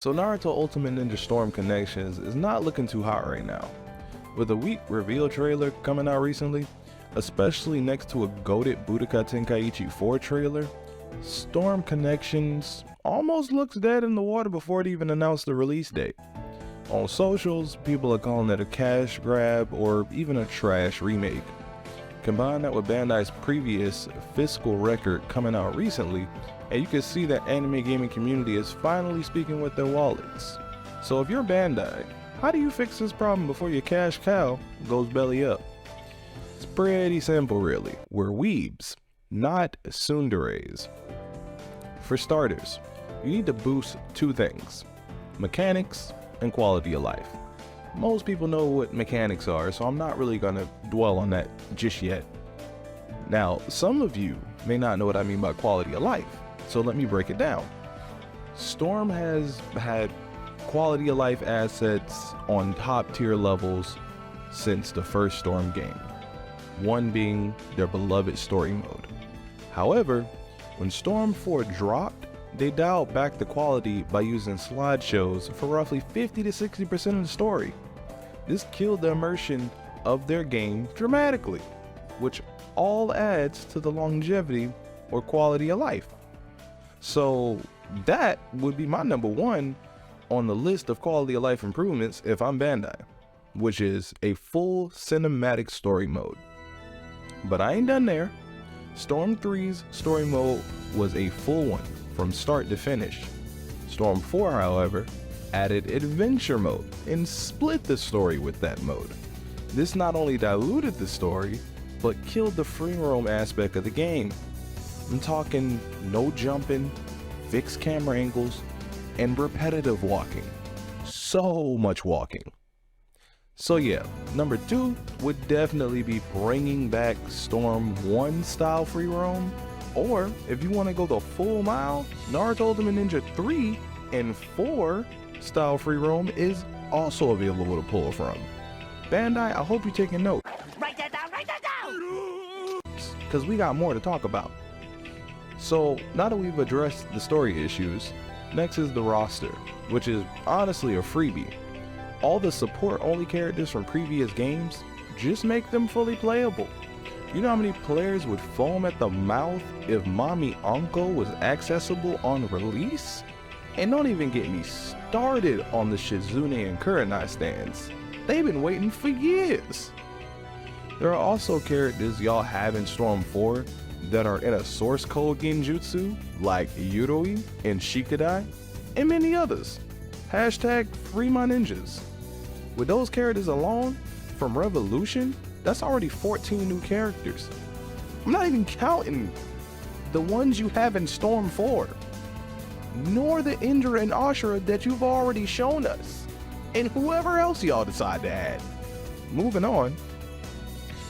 So Naruto Ultimate Ninja Storm Connections is not looking too hot right now. With a weak reveal trailer coming out recently, especially next to a goated Budokai Tenkaichi 4 trailer, Storm Connections almost looks dead in the water before it even announced the release date. On socials, people are calling it a cash grab or even a trash remake. Combine that with Bandai's previous fiscal record coming out recently, and you can see that anime gaming community is finally speaking with their wallets. So if you're Bandai, how do you fix this problem before your cash cow goes belly up? It's pretty simple really. We're weebs, not tsunderes. For starters, you need to boost two things: mechanics and quality of life. Most people know what mechanics are, so I'm not really gonna dwell on that just yet. Now, some of you may not know what I mean by quality of life, so let me break it down. Storm has had quality of life assets on top tier levels since the first Storm game, one being their beloved story mode. However, when Storm 4 dropped, they dialed back the quality by using slideshows for roughly 50 to 60% of the story. This killed the immersion of their game dramatically, which all adds to the longevity or quality of life. So that would be my number one on the list of quality of life improvements if I'm Bandai, which is a full cinematic story mode. But I ain't done there. Storm 3's story mode was a full one from start to finish. Storm 4, however, added adventure mode and split the story with that mode. This not only diluted the story, but killed the free roam aspect of the game. I'm talking no jumping, fixed camera angles, and repetitive walking. So much walking. So yeah, number 2 would definitely be bringing back Storm 1 style free roam, or if you want to go the full mile, Naruto Ultimate Ninja 3 and 4 style free roam is also available to pull from. Bandai, I hope you're taking note. Write that down! Because we got more to talk about. So now that we've addressed the story issues, next is the roster, which is honestly a freebie. All the support only characters from previous games, just make them fully playable. You know how many players would foam at the mouth if Mami Anko was accessible on release? And don't even get me started on the Shizune and Kurenai stands. They've been waiting for years. There are also characters y'all have in Storm 4 that are in a source code genjutsu, like Yuroi and Shikadai, and many others. Hashtag free my ninjas. With those characters alone, from Revolution, that's already 14 new characters. I'm not even counting the ones you have in Storm 4, nor the Indra and Ashura that you've already shown us, and whoever else y'all decide to add. Moving on,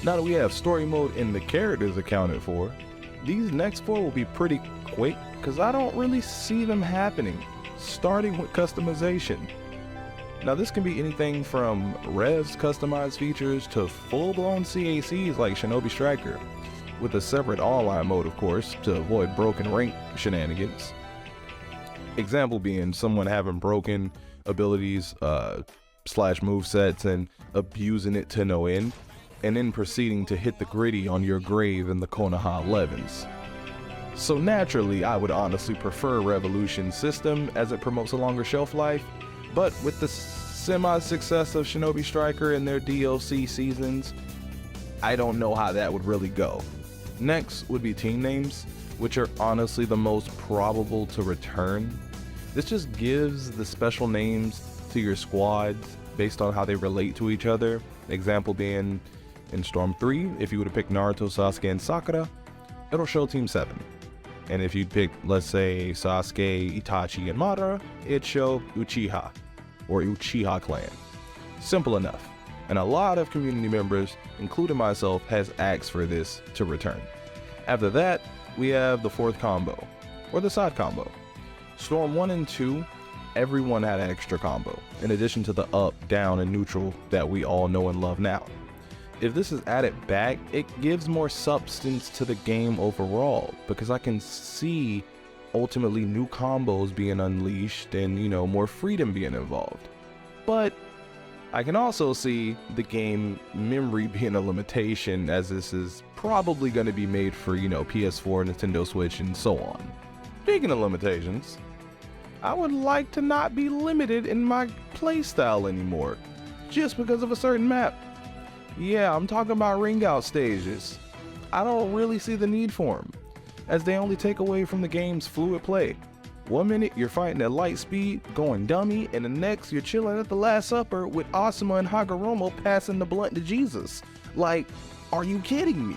now that we have story mode and the characters accounted for, these next 4 will be pretty quick because I don't really see them happening, starting with customization. Now this can be anything from Rev's customized features to full-blown CACs like Shinobi Striker, with a separate online mode of course to avoid broken rank shenanigans. Example being someone having broken abilities slash movesets and abusing it to no end, and then proceeding to hit the gritty on your grave in the Konoha 11s. So naturally, I would honestly prefer Revolution's system as it promotes a longer shelf life, but with the semi-success of Shinobi Striker and their DLC seasons, I don't know how that would really go. Next would be team names, which are honestly the most probable to return. This just gives the special names to your squads based on how they relate to each other. Example being in Storm 3, if you would have picked Naruto, Sasuke, and Sakura, it'll show Team 7. And if you'd pick, let's say, Sasuke, Itachi, and Madara, it'd show Uchiha, or Uchiha Clan. Simple enough. And a lot of community members, including myself, has asked for this to return. After that, we have the 4th combo, or the side combo. Storm 1 and 2, everyone had an extra combo, in addition to the up, down, and neutral that we all know and love now. If this is added back, it gives more substance to the game overall, because I can see ultimately new combos being unleashed and, you know, more freedom being involved. But I can also see the game memory being a limitation, as this is probably going to be made for, you know, PS4, Nintendo Switch, and so on. Speaking of limitations, I would like to not be limited in my playstyle anymore, just because of a certain map. Yeah, I'm talking about ring out stages. I don't really see the need for them, as they only take away from the game's fluid play. 1 minute you're fighting at light speed, going dummy, and the next you're chilling at the Last Supper with Asuma and Hagoromo passing the blunt to Jesus. Like, are you kidding me?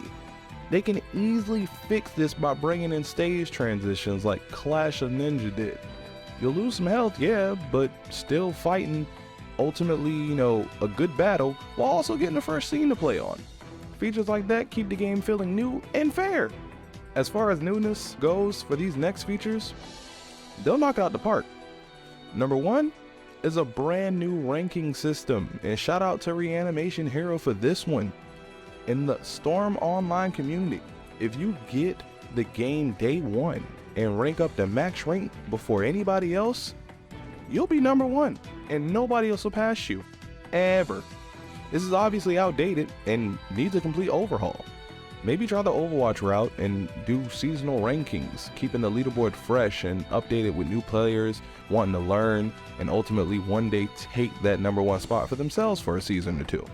They can easily fix this by bringing in stage transitions like Clash of Ninja did. You'll lose some health, yeah, but still fighting ultimately, you know, a good battle while also getting the first scene to play on. Features like that keep the game feeling new and fair. As far as newness goes for these next features, they'll knock it out the park. Number 1 is a brand new ranking system, and shout out to Reanimation Hero for this one. In the Storm Online community, if you get the game day 1 and rank up to max rank before anybody else, you'll be number 1 and nobody else will pass you, ever. This is obviously outdated and needs a complete overhaul. Maybe try the Overwatch route and do seasonal rankings, keeping the leaderboard fresh and updated with new players wanting to learn and ultimately one day take that number 1 spot for themselves for a season or 2.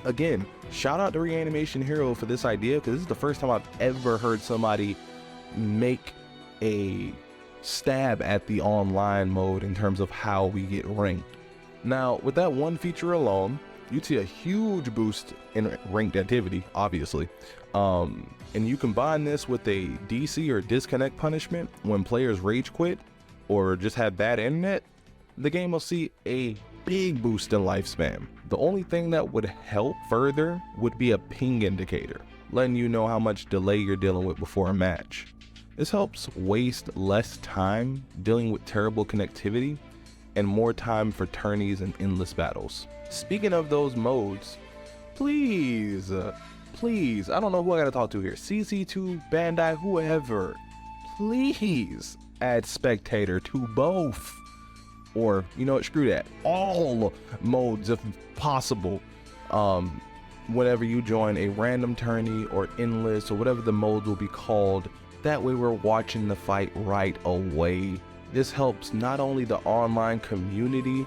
Again, shout out to Reanimation Hero for this idea, because this is the first time I've ever heard somebody make a stab at the online mode in terms of how we get ranked. Now, with that one feature alone, you'd see a huge boost in ranked activity, obviously. And you combine this with a DC or disconnect punishment when players rage quit or just have bad internet, the game will see a big boost in lifespan. The only thing that would help further would be a ping indicator, letting you know how much delay you're dealing with before a match. This helps waste less time dealing with terrible connectivity and more time for tourneys and endless battles. Speaking of those modes, please, I don't know who I gotta talk to here, CC2, Bandai, whoever, please add spectator to both. Or, you know what, screw that, all modes if possible, whenever you join a random tourney or endless or whatever the modes will be called. That way we're watching the fight right away. This helps not only the online community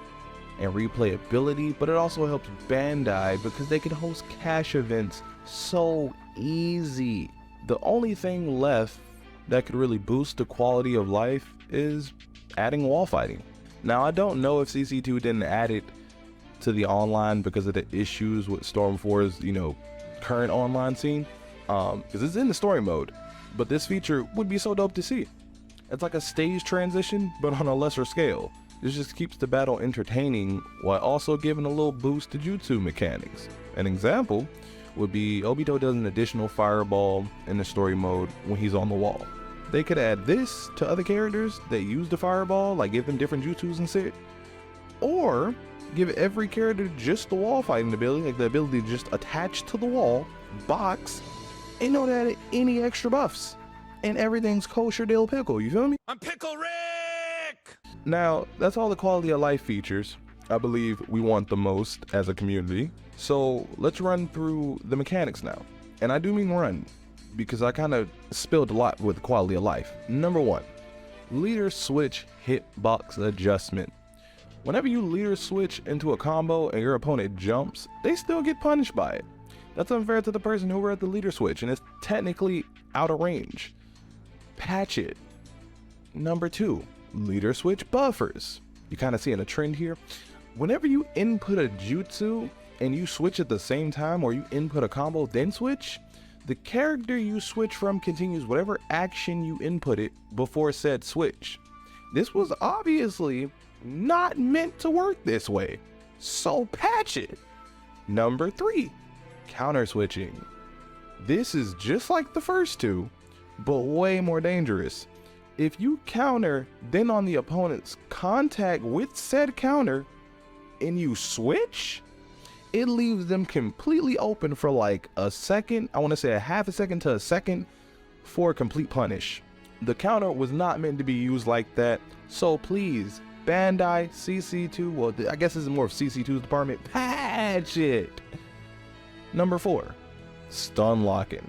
and replayability, but it also helps Bandai because they can host cash events so easy. The only thing left that could really boost the quality of life is adding wall fighting. Now, I don't know if CC2 didn't add it to the online because of the issues with Storm 4's, you know, current online scene, because it's in the story mode, but this feature would be so dope to see. It's like a stage transition, but on a lesser scale. This just keeps the battle entertaining while also giving a little boost to jutsu mechanics. An example would be Obito does an additional fireball in the story mode when he's on the wall. They could add this to other characters that use the fireball, like give them different jutsus and shit. Or give every character just the wall fighting ability, like the ability to just attach to the wall, box, and don't add any extra buffs. And everything's kosher dill pickle, you feel me? I'm Pickle Rick! Now, that's all the quality of life features I believe we want the most as a community. So let's run through the mechanics now. And I do mean run, because I kind of spilled a lot with quality of life. Number 1, leader switch hitbox adjustment. Whenever you leader switch into a combo and your opponent jumps, they still get punished by it. That's unfair to the person who were at the leader switch and is technically out of range. Patch it. Number 2, leader switch buffers. You kind of seeing a trend here. Whenever you input a jutsu and you switch at the same time, or you input a combo then switch, the character you switch from continues whatever action you inputted before said switch. This was obviously not meant to work this way, so patch it. Number 3, counter switching. This is just like the first two, but way more dangerous. If you counter, then on the opponent's contact with said counter, and you switch, it leaves them completely open for like a second, I want to say a half a second to a second, for a complete punish. The counter was not meant to be used like that. So please, Bandai, CC2, well, I guess this is more of CC2's department, patch it. Number 4, stun locking.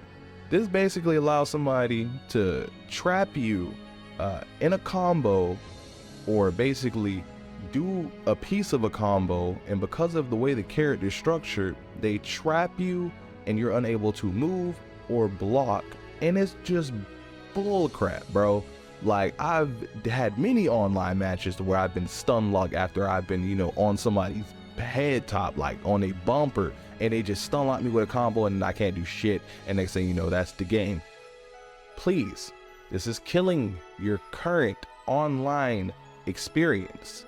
This basically allows somebody to trap you in a combo, or basically do a piece of a combo, and because of the way the character is structured, they trap you and you're unable to move or block, and it's just bull crap, bro. Like, I've had many online matches to where I've been stun locked after I've been, you know, on somebody's head top, like on a bumper, and they just stun lock me with a combo and I can't do shit, and next thing you know, that's the game. Please, this is killing your current online experience.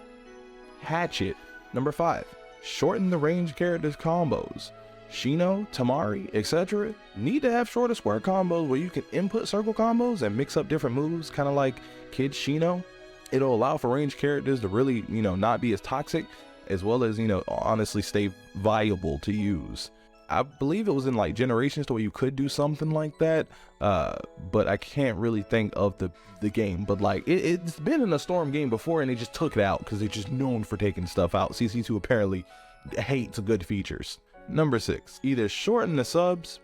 Hatch it. Number 5, shorten the range characters combos. Shino, Tamari, etc. need to have shorter square combos where you can input circle combos and mix up different moves, kind of like Kid Shino. It'll allow for range characters to really, you know, not be as toxic, as well as, you know, honestly stay viable to use. I believe it was in like Generations to where you could do something like that, but I can't really think of the game. But like it's been in a Storm game before and they just took it out because they're just known for taking stuff out. CC2 apparently hates good features. Number 6, either shorten the subs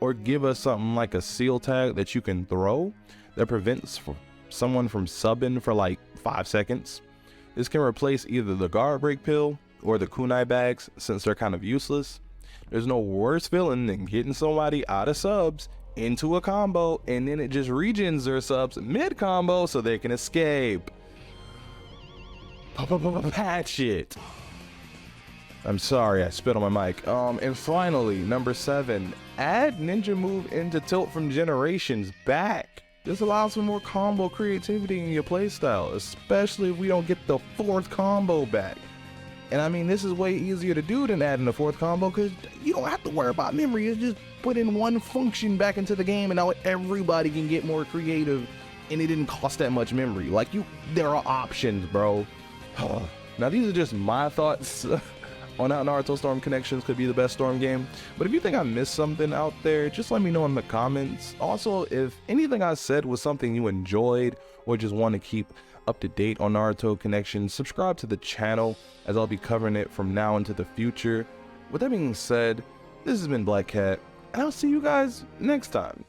or give us something like a seal tag that you can throw that prevents someone from subbing for like 5 seconds. This can replace either the guard break pill or the kunai bags, since they're kind of useless. There's no worse feeling than getting somebody out of subs into a combo and then it just regens their subs mid combo so they can escape. Patch it. I'm sorry, I spit on my mic. And finally, number 7, add ninja move into tilt from Generations back. This allows for more combo creativity in your playstyle, especially if we don't get the 4th combo back. And I mean, this is way easier to do than adding the 4th combo because you don't have to worry about memory. It's just put in one function back into the game and now everybody can get more creative and it didn't cost that much memory. Like, there are options, bro. Now, these are just my thoughts on how Naruto Storm Connections could be the best Storm game. But if you think I missed something out there, just let me know in the comments. Also, if anything I said was something you enjoyed or just want to keep up to date on Naruto Connections, subscribe to the channel as I'll be covering it from now into the future. With that being said, this has been Black Cat, and I'll see you guys next time.